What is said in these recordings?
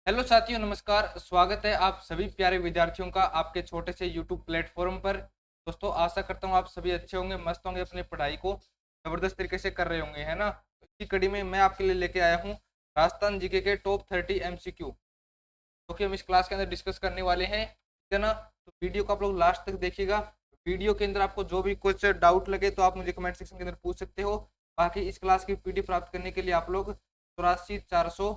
Hello साथियों, नमस्कार। स्वागत है आप सभी प्यारे विद्यार्थियों का आपके छोटे से यूट्यूब प्लेटफॉर्म पर। दोस्तों, आशा करता हूँ आप सभी अच्छे होंगे, मस्त होंगे, अपनी पढ़ाई को जबरदस्त तरीके से कर रहे होंगे, है ना। तो इसी कड़ी में मैं आपके लिए लेके आया हूँ राजस्थान जीके के टॉप 30 एमसीक्यू, जो कि हम इस क्लास के अंदर डिस्कस करने वाले हैं, ठीक है ना। तो वीडियो को आप लोग लास्ट तक देखिएगा। वीडियो के अंदर आपको जो भी कुछ डाउट लगे तो आप मुझे कमेंट सेक्शन के अंदर पूछ सकते हो। बाकी इस क्लास की पीडी प्राप्त करने के लिए आप लोग 84 494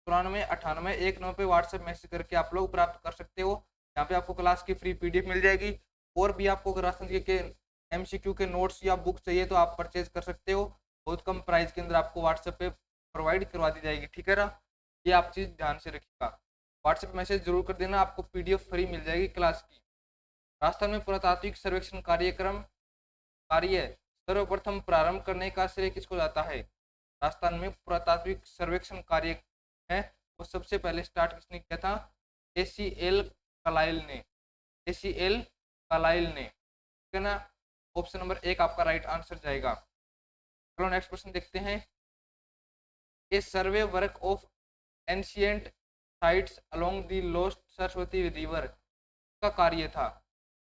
98 19 पे व्हाट्सएप मैसेज करके आप लोग प्राप्त कर सकते हो। यहाँ पे आपको क्लास की फ्री पीडीएफ मिल जाएगी। और भी आपको राजस्थान के एमसीक्यू के नोट्स या बुक चाहिए तो आप परचेज कर सकते हो। बहुत कम प्राइस के अंदर आपको व्हाट्सएप पे प्रोवाइड करवा दी जाएगी, ठीक है ना। ये आप चीज़ ध्यान से रखिएगा। व्हाट्सएप मैसेज जरूर कर देना, आपको पीडीएफ फ्री मिल जाएगी क्लास की। राजस्थान में पुरातात्विक सर्वेक्षण कार्यक्रम कार्य सर्वप्रथम प्रारंभ करने का श्रेय किसको जाता है। राजस्थान में पुरातात्विक सर्वेक्षण कार्य है वो सबसे पहले स्टार्ट किसने किया था। एसीएल कलाइल ने। एसीएल कलाइल ने, ठीक है ना। ऑप्शन नंबर एक आपका राइट आंसर जाएगा। चलो नेक्स्ट क्वेश्चन देखते हैं। A survey work of ancient sites along the lost Saraswati river का कार्य था।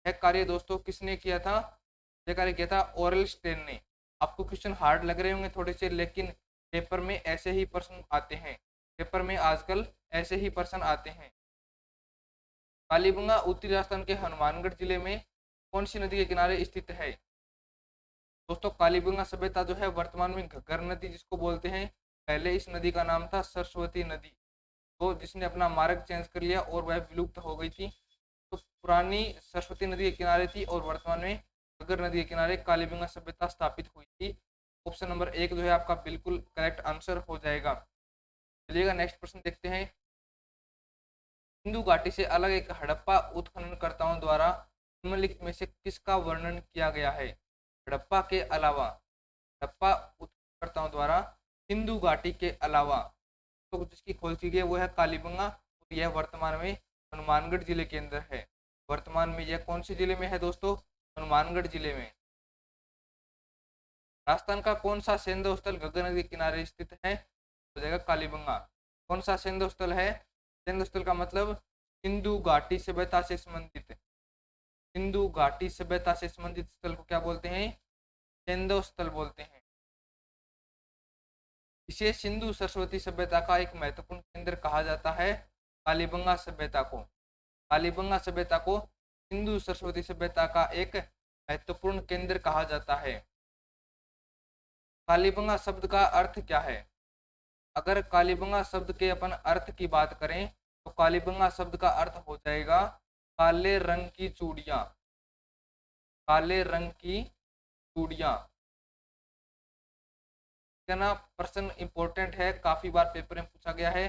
यह कार्य दोस्तों किसने किया था। यह कार्य किया था ओरल स्टेन ने। आपको क्वेश्चन हार्ड लग रहे होंगे थोड़े से, लेकिन पेपर में ऐसे ही प्रश्न आते हैं। पेपर में आजकल ऐसे ही प्रश्न आते हैं। कालीबंगा उत्तरी राजस्थान के हनुमानगढ़ जिले में कौन सी नदी के किनारे स्थित है। दोस्तों, कालीबंगा सभ्यता जो है वर्तमान में घग्गर नदी जिसको बोलते हैं, पहले इस नदी का नाम था सरस्वती नदी, तो जिसने अपना मार्ग चेंज कर लिया और वह विलुप्त हो गई थी। तो पुरानी सरस्वती नदी के किनारे थी और वर्तमान में घग्गर नदी के किनारे कालीबंगा सभ्यता स्थापित हुई थी। ऑप्शन नंबर एक जो है आपका बिल्कुल करेक्ट आंसर हो जाएगा। चलिएगा नेक्स्ट प्रश्न देखते हैं। सिंधु घाटी से अलग एक हड़प्पा उत्खननकर्ताओं द्वारा निम्नलिखित में से किसका वर्णन किया गया है। हड़प्पा के अलावा, हड़प्पा उत्खननकर्ताओं द्वारा सिंधु घाटी के अलावा तो जिसकी खोज की गई वो है कालीबंगा, और यह वर्तमान में हनुमानगढ़ जिले के अंदर है। वर्तमान में यह कौन से जिले में है दोस्तों, हनुमानगढ़ जिले में। राजस्थान का कौन सा सैन्य स्थल गंगा नदी के किनारे स्थित है, हो जाएगा कालीबंगा। कौन सा सैन्य स्थल है, सैन्य स्थल का मतलब सिंधु घाटी सभ्यता से संबंधित, सिंधु घाटी सभ्यता से संबंधित स्थल को क्या बोलते हैं, सैन्य स्थल बोलते हैं। इसे सिंधु सरस्वती सभ्यता का एक महत्वपूर्ण केंद्र कहा जाता है। कालीबंगा सभ्यता को, कालीबंगा सभ्यता को सिंधु सरस्वती सभ्यता का एक महत्वपूर्ण केंद्र कहा जाता है। कालीबंगा शब्द का अर्थ क्या है। अगर कालीबंगा शब्द के अपन अर्थ की बात करें तो कालीबंगा शब्द का अर्थ हो जाएगा काले रंग की चूड़ियां, काले रंग की चूड़ियां, क्या ना। प्रश्न इंपॉर्टेंट है, काफी बार पेपर में पूछा गया है,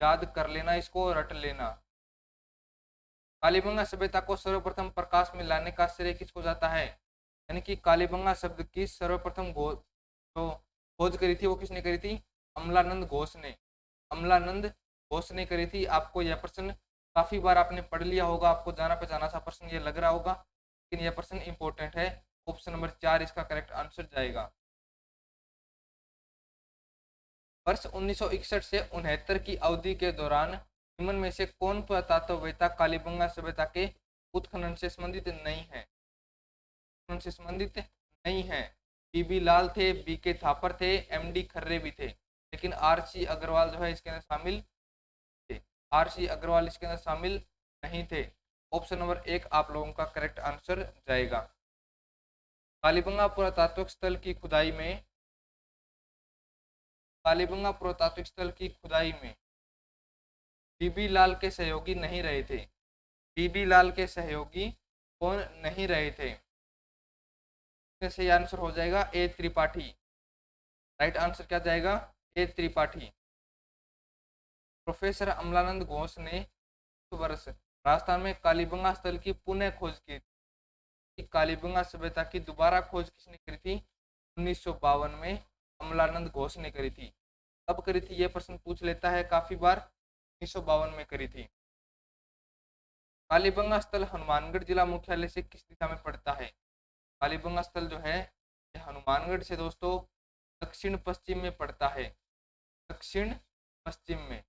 याद कर लेना, इसको रट लेना। कालीबंगा सभ्यता को सर्वप्रथम प्रकाश में लाने का श्रेय किसको जाता है। यानी कि कालीबंगा शब्द की सर्वप्रथम जो खोज करी थी वो किसने करी थी, अमलानंद घोष ने, अमलानंद घोष ने करी थी। आपको यह प्रश्न काफी बार आपने पढ़ लिया होगा, आपको जाना पहचाना सा प्रश्न ये लग रहा होगा, लेकिन यह प्रश्न इंपॉर्टेंट है। ऑप्शन नंबर 4 इसका करेक्ट आंसर जाएगा। वर्ष 1961 से 69 की अवधि के दौरान निम्न में से कौन पुरातत्ववेत्ता कालीबंगा सभ्यता के उत्खनन से संबंधित नहीं है, उत्खनन से संबंधित नहीं है। बीबी लाल थे, बीके थापर थे, एमडी खर्रे भी थे, लेकिन आरसी अग्रवाल जो है इसके अंदर शामिल थे। आरसी अग्रवाल इसके अंदर शामिल नहीं थे। ऑप्शन नंबर एक आप लोगों का करेक्ट आंसर जाएगा। कालीबंगा पुरातात्विक स्थल की खुदाई में, कालीबंगा पुरातात्विक स्थल की खुदाई में बीबी लाल के सहयोगी नहीं रहे थे। बीबी लाल के सहयोगी कौन नहीं रहे थे। सही आंसर हो जाएगा ए त्रिपाठी। राइट आंसर क्या जाएगा, ए त्रिपाठी। प्रोफेसर अमलानंद घोष ने इस वर्ष राजस्थान में कालीबंगा स्थल की पुनः खोज की थी। कालीबंगा सभ्यता की दोबारा खोज किसने करी थी, 1952 में अमलानंद घोष ने करी थी। कब करी थी ये प्रश्न पूछ लेता है काफी बार, 1952 में करी थी। कालीबंगा स्थल हनुमानगढ़ जिला मुख्यालय से किस दिशा में पड़ता है। कालीबंगा स्थल जो है ये हनुमानगढ़ से दोस्तों दक्षिण पश्चिम में पड़ता है, दक्षिण पश्चिम में।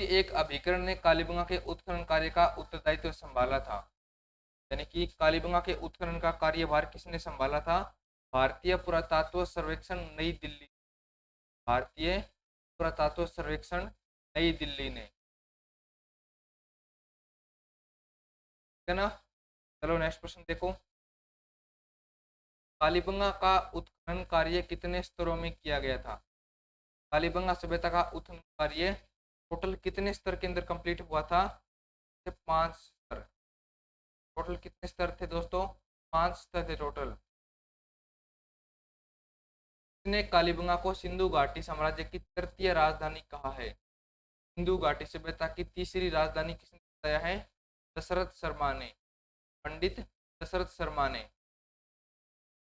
कि एक अभिकरण ने कालीबंगा के उत्खनन कार्य का उत्तरदायित्व संभाला था। यानी कि कालीबंगा के उत्खनन का कार्यभार किसने संभाला था? भारतीय पुरातत्व सर्वेक्षण नई दिल्ली। भारतीय पुरातत्व सर्वेक्षण नई दिल्ली ने। ठीक है ना। चलो नेक्स्ट प्रश्न देखो। कालीबंगा का उत्खनन कार्य कितने स्तरों में किया गया था? कालीबंगा सभ्यता का उत्खनन कार्य टोटल कितने स्तर के अंदर कंप्लीट हुआ था? 5 स्तर। टोटल कितने स्तर थे दोस्तों? 5 स्तर थे टोटल। इसने कालीबंगा को सिंधु घाटी साम्राज्य की तृतीय राजधानी कहा है। सिंधु घाटी सभ्यता की तीसरी राजधानी किसने बताया है? दशरथ शर्मा ने। पंडित दशरथ शर्मा ने।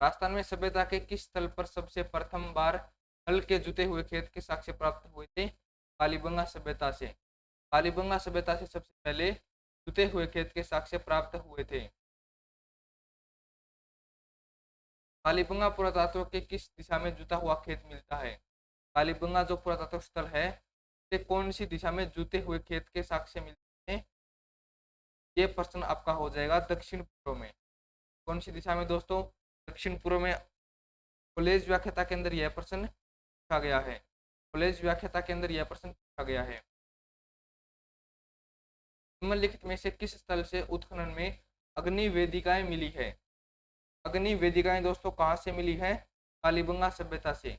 राजस्थान में सभ्यता के किस स्थल पर सबसे प्रथम बार हल के जुते हुए खेत के साक्ष्य प्राप्त हुए थे? कालीबंगा सभ्यता से। कालीबंगा सभ्यता से सबसे पहले जुते हुए खेत के साक्ष्य प्राप्त हुए थे। कालीबंगा पुरातत्व के किस दिशा में जुता हुआ खेत मिलता है? कालीबंगा जो पुरातत्व स्थल है से कौन सी दिशा में जुते हुए खेत के साक्ष्य मिलते हैं? ये प्रश्न आपका हो जाएगा दक्षिण पूर्व में। कौन सी दिशा में दोस्तों? दक्षिण पूर्व में। कॉलेज व्याख्याता के अंदर यह प्रश्न पूछा गया है। कॉलेज व्याख्याता के अंदर यह प्रश्न पूछा गया है। निम्नलिखित में से किस स्थल से उत्खनन में अग्नि वेदिकाएं मिली है? अग्नि वेदिकाएं दोस्तों कहाँ से मिली है? कालीबंगा सभ्यता से।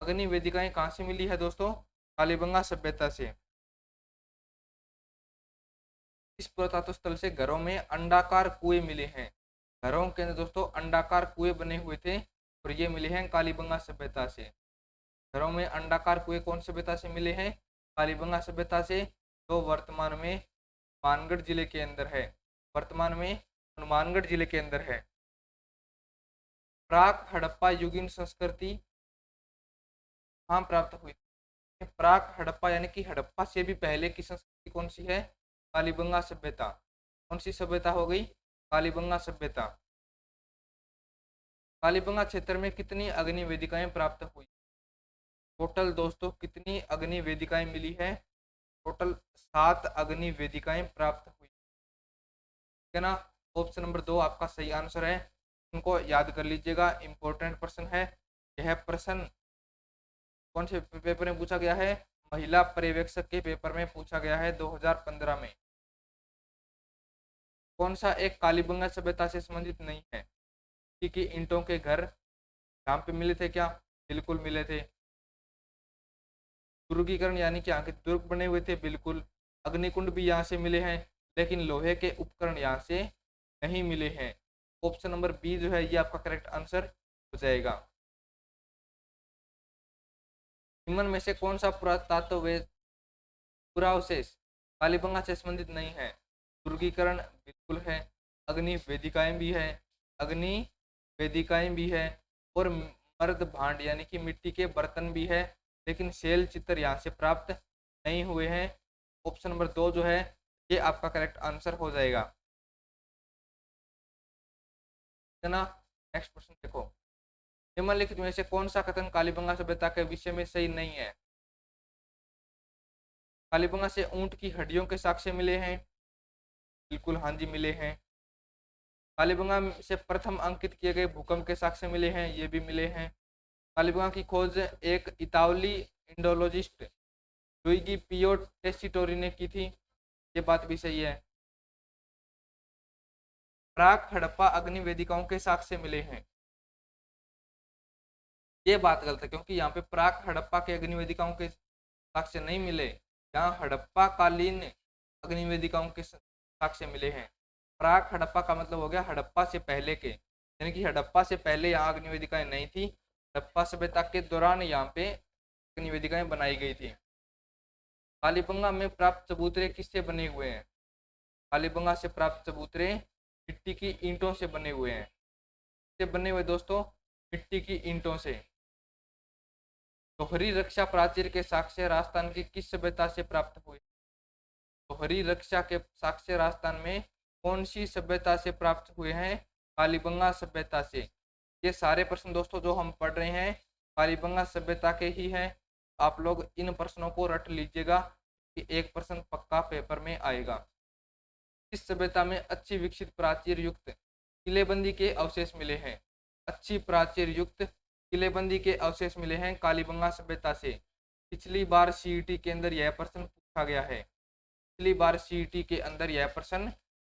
अग्नि वेदिकाएं कहाँ से मिली है दोस्तों? कालीबंगा सभ्यता से। इस पुरातत्व स्थल से घरों में अंडाकार कुएं मिले हैं। घरों के अंदर दोस्तों अंडाकार कुएं बने हुए थे और ये मिले हैं कालीबंगा सभ्यता से। घरों में अंडाकार कुएं कौन सभ्यता से मिले हैं? कालीबंगा सभ्यता से, जो वर्तमान में हनुमानगढ़ जिले के अंदर है। वर्तमान में हनुमानगढ़ जिले के अंदर है। प्राक हड़प्पा युगीन संस्कृति कहाँ प्राप्त हुई? प्राक हड़प्पा यानी कि हड़प्पा से भी पहले की संस्कृति कौन सी है? कालीबंगा सभ्यता। कौन सी सभ्यता हो गई? कालीबंगा सभ्यता। कालीबंगा क्षेत्र में कितनी अग्नि वेदिकाएं प्राप्त हुई? टोटल दोस्तों कितनी अग्नि वेदिकाएं मिली है? टोटल 7 अग्नि वेदिकाएं प्राप्त हुई। ठीक है ना। ऑप्शन नंबर 2 आपका सही आंसर है। उनको याद कर लीजिएगा, इंपॉर्टेंट प्रश्न है यह। प्रश्न कौन से पेपर में पूछा गया है? महिला पर्यवेक्षक के पेपर में पूछा गया है 2015 में। कौन सा एक कालीबंगा सभ्यता से संबंधित नहीं है? क्योंकि ईंटों के घर यहाँ पे मिले थे क्या? बिल्कुल मिले थे। दुर्गीकरण यानी कि यहाँ के दुर्ग बने हुए थे, बिल्कुल। अग्निकुंड भी यहाँ से मिले हैं, लेकिन लोहे के उपकरण यहाँ से नहीं मिले हैं। ऑप्शन नंबर बी जो है ये आपका करेक्ट आंसर हो जाएगा। निम्न में से कौन सा पुरातत्व पुरावशेष कालीबंगा से संबंधित नहीं है? दुर्गीकरण बिल्कुल है, अग्नि वेदिकाएं भी है, अग्नि वेदिकाएं भी है, और मर्द भांड यानी कि मिट्टी के बर्तन भी है, लेकिन शैल चित्र यहाँ से प्राप्त नहीं हुए हैं। ऑप्शन नंबर 2 जो है ये आपका करेक्ट आंसर हो जाएगा। है ना। नेक्स्ट प्रश्न देखो। निम्नलिखित में से कौन सा कथन कालीबंगा सभ्यता के विषय में सही नहीं है? कालीबंगा से ऊंट की हड्डियों के साक्ष्य मिले हैं। बिल्कुल हाँ जी मिले हैं। कालीबंगा से प्रथम अंकित किए गए भूकंप के साक्ष्य मिले हैं, ये भी मिले हैं। कालीबंगा की खोज एक इतावली इंडोलॉजिस्ट लुइगी पियो टेस्टिटोरी ने की थी, ये बात भी सही है। प्राक हड़प्पा अग्नि वेदिकाओं के साक्ष्य मिले हैं, ये बात गलत है, क्योंकि यहाँ पे प्राक हड़प्पा के अग्नि वेदिकाओं के साक्ष्य नहीं मिले। यहाँ हड़प्पा कालीन अग्नि वेदिकाओं के साक्ष्य मिले हैं। प्राक हड़प्पा का मतलब हो गया हड़प्पा से पहले के, यानी कि हड़प्पा से पहले यहाँ अग्नि वेदिकाएं नहीं थी, हड़प्पा सभ्यता के दौरान यहाँ पे अग्नि वेदिकाएं बनाई गई थी। कालीबंगा में प्राप्त चबूतरे किससे बने हुए हैं? कालीबंगा से प्राप्त चबूतरे मिट्टी की ईंटों से बने हुए हैं। से बने हुए दोस्तों मिट्टी की ईंटों से। दोहरी रक्षा प्राचीर के साक्ष्य राजस्थान की किस सभ्यता से प्राप्त हुए? दोहरी रक्षा के साक्ष्य राजस्थान में कौन सी सभ्यता से प्राप्त हुए हैं? कालीबंगा सभ्यता से। ये सारे प्रश्न दोस्तों जो हम पढ़ रहे हैं कालीबंगा सभ्यता के ही हैं। आप लोग इन प्रश्नों को रट लीजिएगा, कि एक प्रश्न पक्का पेपर में आएगा। इस सभ्यता में अच्छी विकसित प्राचीर युक्त किलेबंदी के अवशेष मिले हैं। अच्छी प्राचीर युक्त किलेबंदी के अवशेष मिले हैं कालीबंगा सभ्यता से। पिछली बार सीईटी के अंदर यह प्रश्न पूछा गया है। पिछली बार सीईटी के अंदर यह प्रश्न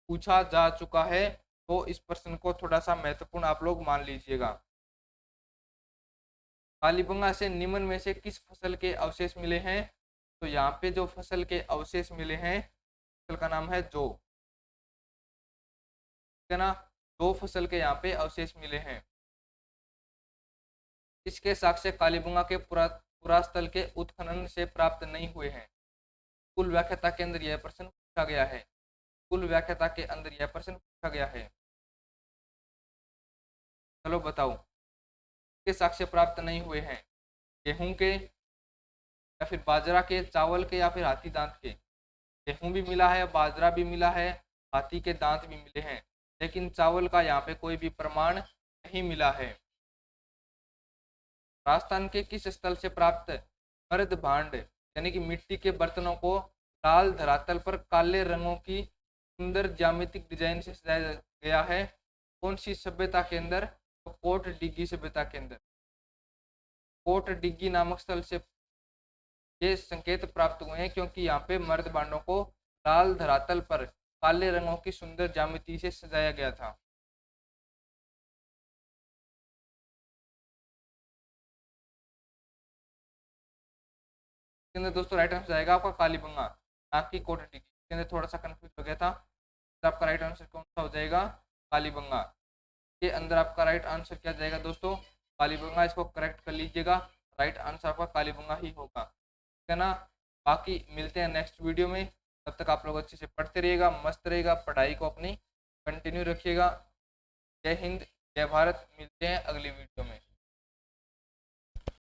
पूछा जा चुका है, तो इस प्रश्न को थोड़ा सा महत्वपूर्ण आप लोग मान लीजिएगा। कालीबंगा से निम्न में से किस फसल के अवशेष मिले हैं? तो यहाँ पे जो फसल के अवशेष मिले हैं, फसल का नाम है जौ, है ना। दो फसल के यहाँ पे अवशेष मिले हैं। इसके साक्ष्य कालीबंगा के पुरास्थल के उत्खनन से प्राप्त नहीं हुए हैं। कुल व्याख्याता के अंदर यह प्रश्न पूछा गया है। कुल व्याख्याता के अंदर यह प्रश्न पूछा गया है। चलो बताओ, के साक्ष्य प्राप्त नहीं हुए हैं? गेहूं के, या फिर बाजरा के, चावल के, या फिर हाथी दांत के? गेहूं भी मिला है, बाजरा भी मिला है, हाथी के दांत भी मिले हैं, लेकिन चावल का यहाँ पे कोई भी प्रमाण नहीं मिला है। राजस्थान के किस स्थल से प्राप्त मर्द भांड यानी कि मिट्टी के बर्तनों को लाल धरातल पर काले रंगों की सुंदर ज्यामितिक डिजाइन से सजाया गया है? कौन सी सभ्यता के अंदर? तो कोट डिग्गी सभ्यता के अंदर। कोट डिग्गी नामक स्थल से ये संकेत प्राप्त हुए हैं, क्योंकि यहाँ पे मर्द भांडों को लाल धरातल पर काले रंगों की सुंदर ज्यामिति से सजाया गया था। दोस्तों राइट आंसर जाएगा आपका कालीबंगा, ना कि कोट डिग्गी। इसके अंदर थोड़ा सा कंफ्यूज हो गया था, तो आपका राइट आंसर कौन सा हो जाएगा? कालीबंगा। के अंदर आपका राइट आंसर क्या जाएगा दोस्तों? कालीबंगा। इसको करेक्ट कर लीजिएगा, राइट आंसर आपका कालीबंगा ही होगा, ठीक है ना। बाकी मिलते हैं नेक्स्ट वीडियो में, तब तक आप लोग अच्छे से पढ़ते रहिएगा, मस्त रहेगा, पढ़ाई को अपनी कंटिन्यू रखिएगा। जय हिंद, जय भारत। मिलते हैं अगली वीडियो में।